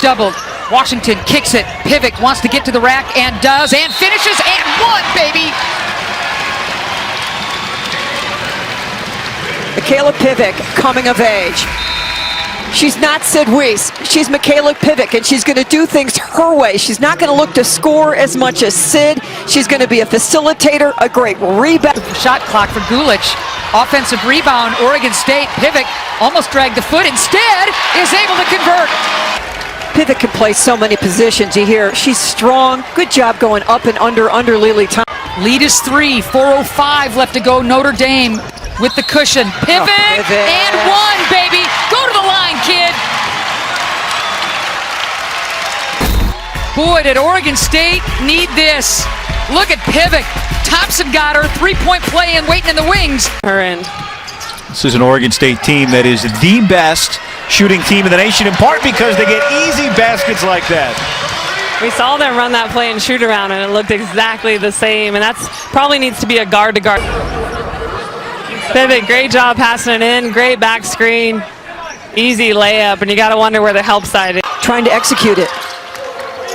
Doubled. Washington kicks it. Pivec wants to get to the rack and does and finishes and one, baby. Mikayla Pivec coming of age. She's not Sid Weiss. She's Mikayla Pivec, and she's going to do things her way. She's not going to look to score as much as Sid. She's going to be a facilitator, a great rebound. Shot clock for Gulich. Offensive rebound, Oregon State. Pivec almost dragged the foot. Instead, is able to convert. Pivec can play so many positions. You hear she's strong. Good job going up and under Lily Thomas. Lead is 3. 4:05 left to go. Notre Dame with the cushion. Pivec and one, baby. Go to the line, kid. Boy, did Oregon State need this. Look at Pivec. Thompson got her. Three-point play and waiting in the wings. Her end. This is an Oregon State team that is the best shooting team in the nation, in part because they get easy baskets like that. We saw them run that play and shoot around, and it looked exactly the same, and that's probably needs to be a guard-to-guard. Pivec, great job passing it in, great back screen, easy layup, and you got to wonder where the help side is. Trying to execute it.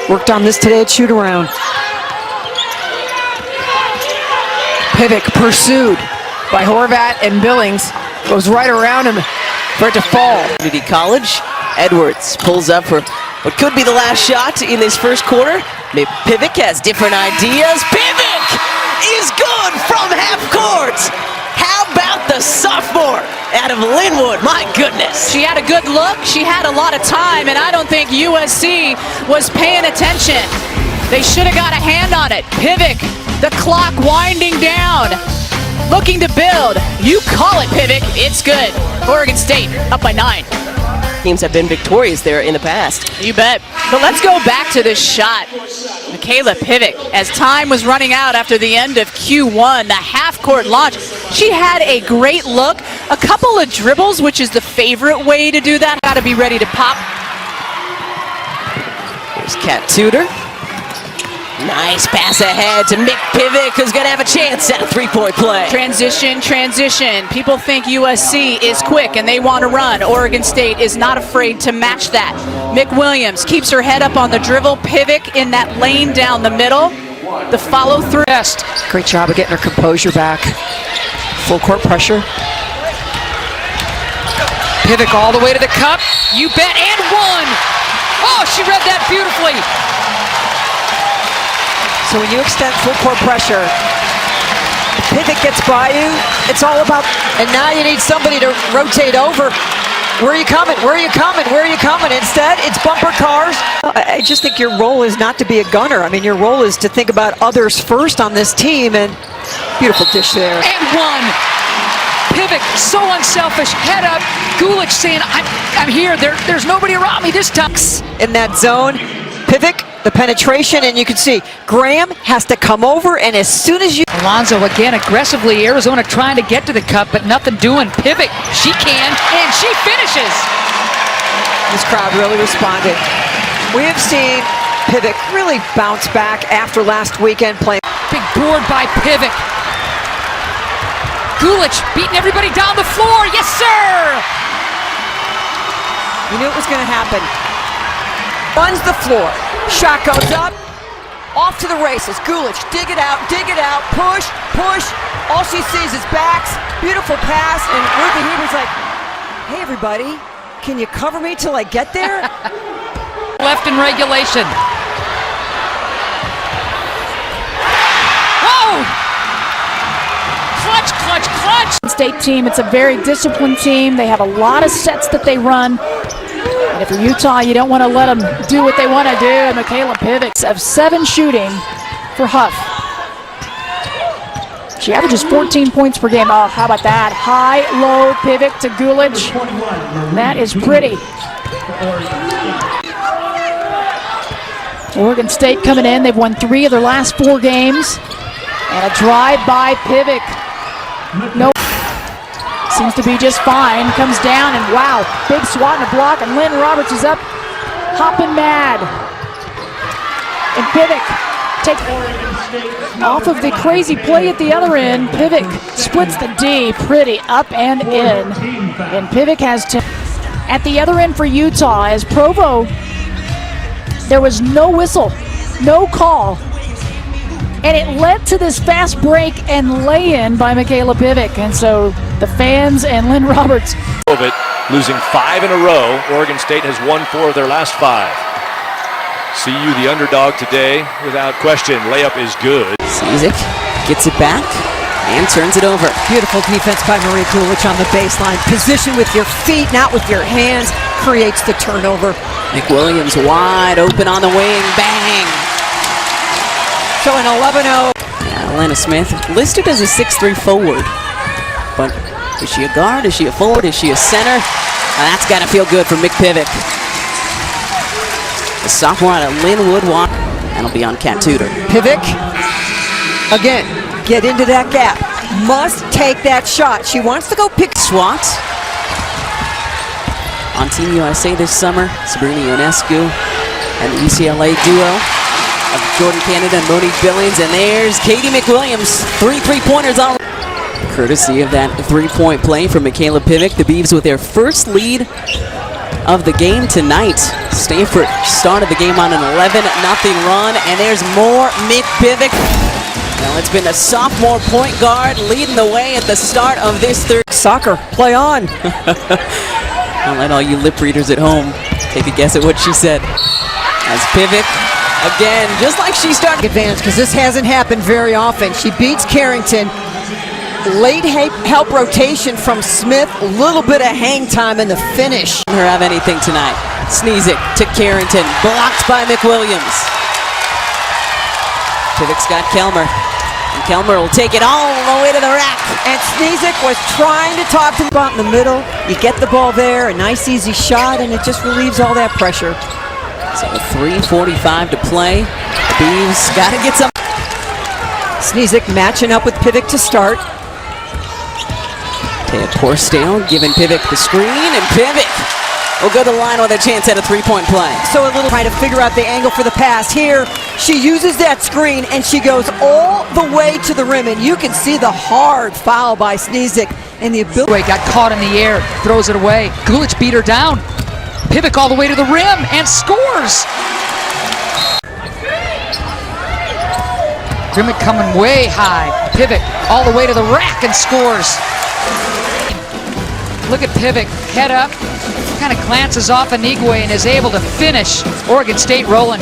Worked on this today at shoot-around. Pivec pursued by Horvat and Billings. Goes right around him for it to fall. Community College. Edwards pulls up for what could be the last shot in this first quarter. Maybe Pivec has different ideas. Pivec is good from half court. How about the sophomore out of Linwood? My goodness. She had a good look. She had a lot of time, and I don't think USC was paying attention. They should have got a hand on it. Pivec, the clock winding down. Looking to build. You call it, Pivec. It's good. Oregon State up by 9. Teams have been victorious there in the past. You bet. But let's go back to this shot. Mikayla Pivec, as time was running out after the end of Q1, the half-court launch, she had a great look. A couple of dribbles, which is the favorite way to do that. Got to be ready to pop. There's Kat Tudor. Nice pass ahead to Mick Pivec, who's going to have a chance at a three-point play. Transition. People think USC is quick and they want to run. Oregon State is not afraid to match that. Mick Williams keeps her head up on the dribble. Pivec in that lane down the middle. The follow-through. Great job of getting her composure back. Full court pressure. Pivec all the way to the cup. You bet, and one. Oh, she read that beautifully. So when you extend full court pressure, Pivec gets by you, it's all about, and now you need somebody to rotate over. Where are you coming? Where are you coming? Where are you coming? Instead, it's bumper cars. I just think your role is not to be a gunner. I mean, your role is to think about others first on this team, and beautiful dish there. And one. Pivec, so unselfish, head up. Gulich saying, I'm here. There's nobody around me this time. In that zone, Pivec, the penetration, and you can see Graham has to come over, and as soon as you... Alonzo again aggressively, Arizona trying to get to the cup, but nothing doing. Pivec, she can, and she finishes. This crowd really responded. We have seen Pivec really bounce back after last weekend playing. Big board by Pivec. Gulich beating everybody down the floor. Yes, sir! You knew it was going to happen. Runs the floor. Shot goes up. Off to the races. Gulich, dig it out, push. All she sees is backs. Beautiful pass. And Ruthie Heber's like, hey, everybody, can you cover me till I get there? Left in regulation. Whoa! Clutch. State team, it's a very disciplined team. They have a lot of sets that they run. And if you're Utah, you don't want to let them do what they want to do. And Mikayla Pivec of 7 shooting for Huff. She averages 14 points per game. Oh, how about that? High, low, Pivec to Gulich. That is pretty. Oregon State coming in. They've won 3 of their last 4 games. And a drive by Pivec. No. Seems to be just fine. Comes down and wow, big swat and a block, and Lynn Roberts is up, hopping mad. And Pivec takes off of the crazy play at the other end. Pivec splits the D, pretty up and in. And Pivec has 10 at the other end for Utah as Provo There was no whistle, no call. And it led to this fast break and lay-in by Mikayla Pivec. And so the fans and Lynn Roberts. Losing 5 in a row. Oregon State has won 4 of their last 5. CU the underdog today, without question. Layup is good. Cizik gets it back and turns it over. Beautiful defense by Marie Gulich on the baseline. Position with your feet, not with your hands, creates the turnover. McWilliams wide open on the wing. Bang! So an 11-0. Yeah, Atlanta Smith listed as a 6'3" forward. But is she a guard? Is she a forward? Is she a center? That's got to feel good for Pivec. The sophomore out of Linwood. That'll be on Kat Tudor. Pivec, again, get into that gap. Must take that shot. She wants to go pick. SWAT. On Team USA this summer, Sabrina Ionescu and the UCLA duo of Jordan Canada and Monique Billings. And there's Katie McWilliams. 3 3-pointers on. Courtesy of that 3-point play from Mikayla Pivec. The Beavs with their first lead of the game tonight. Stanford started the game on an 11-0 run. And there's more Pivec. Well, it's been the sophomore point guard leading the way at the start of this third. Soccer, play on. I'll let all you lip readers at home take a guess at what she said. As Pivec, again, just like she started. Advantage, because this hasn't happened very often. She beats Carrington. Late help rotation from Smith. A little bit of hang time in the finish. Her have anything tonight. Sneezik to Carrington, blocked by McWilliams. Pivec's got Kelmer. And Kelmer will take it all the way to the rack. And Sneezik was trying to talk to the spot in the middle. You get the ball there, a nice easy shot, and it just relieves all that pressure. So 3:45 to play. The Beavs got to get some. Sneezik matching up with Pivec to start. Ted Porsdale giving Pivec the screen, and Pivec will go to the line with a chance at a 3-point play. So a little trying to figure out the angle for the pass. Here, she uses that screen, and she goes all the way to the rim, and you can see the hard foul by Sneezik and the ability. Got caught in the air, throws it away. Gulich beat her down. Pivec all the way to the rim and scores. Grimmick coming way high. Pivec all the way to the rack and scores. Look at Pivec, head up, kind of glances off Anigwe and is able to finish. Oregon State rolling.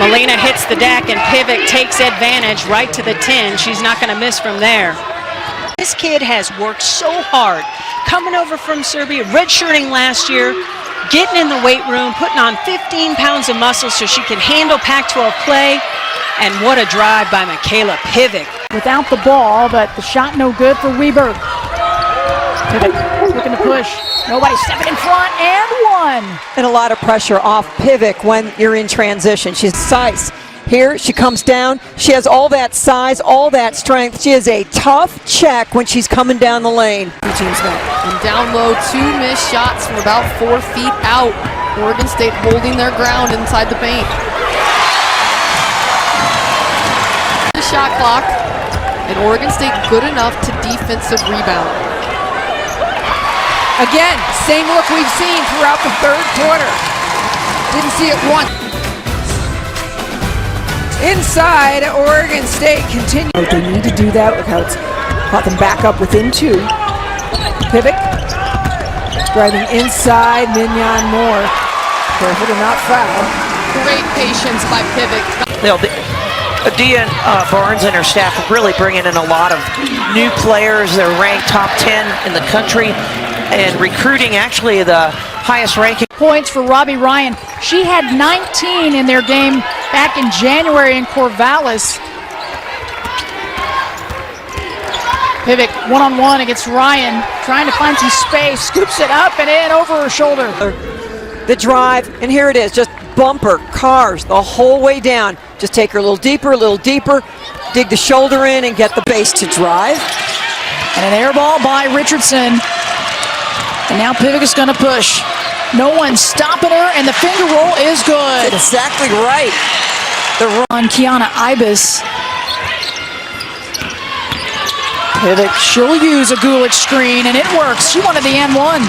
Molina hits the deck and Pivec takes advantage right to the 10. She's not going to miss from there. This kid has worked so hard, coming over from Serbia, redshirting last year, getting in the weight room, putting on 15 pounds of muscle so she can handle Pac-12 play. And what a drive by Mikayla Pivec. Without the ball, but the shot no good for Weberg. Pivec looking to push. Nobody stepping in front, and one. And a lot of pressure off Pivec when you're in transition. She's size. Here, she comes down. She has all that size, all that strength. She is a tough check when she's coming down the lane. And down low, 2 missed shots from about 4 feet out. Oregon State holding their ground inside the paint. The shot clock, and Oregon State good enough to defensive rebound. Again, same look we've seen throughout the third quarter. Didn't see it once. Inside, Oregon State continue. They need to do that. Look how it's caught them back up within 2. Pivec driving inside. Mignon Moore. Careful to not foul. Great patience by Pivec. Adia Barnes and her staff are really bringing in a lot of new players. They're ranked top 10 in the country and recruiting actually the highest ranking. Points for Robbie Ryan. She had 19 in their game back in January in Corvallis. Pivec one-on-one against Ryan, trying to find some space, scoops it up and in over her shoulder. The drive, and here it is, just bumper, cars, the whole way down. Just take her a little deeper, dig the shoulder in and get the base to drive. And an air ball by Richardson. And now Pivec is going to push. No one stopping her, and the finger roll is good. That's exactly right. On Kiana Ibis. Pivec, she'll use a Gulich screen, and it works. She wanted the N1.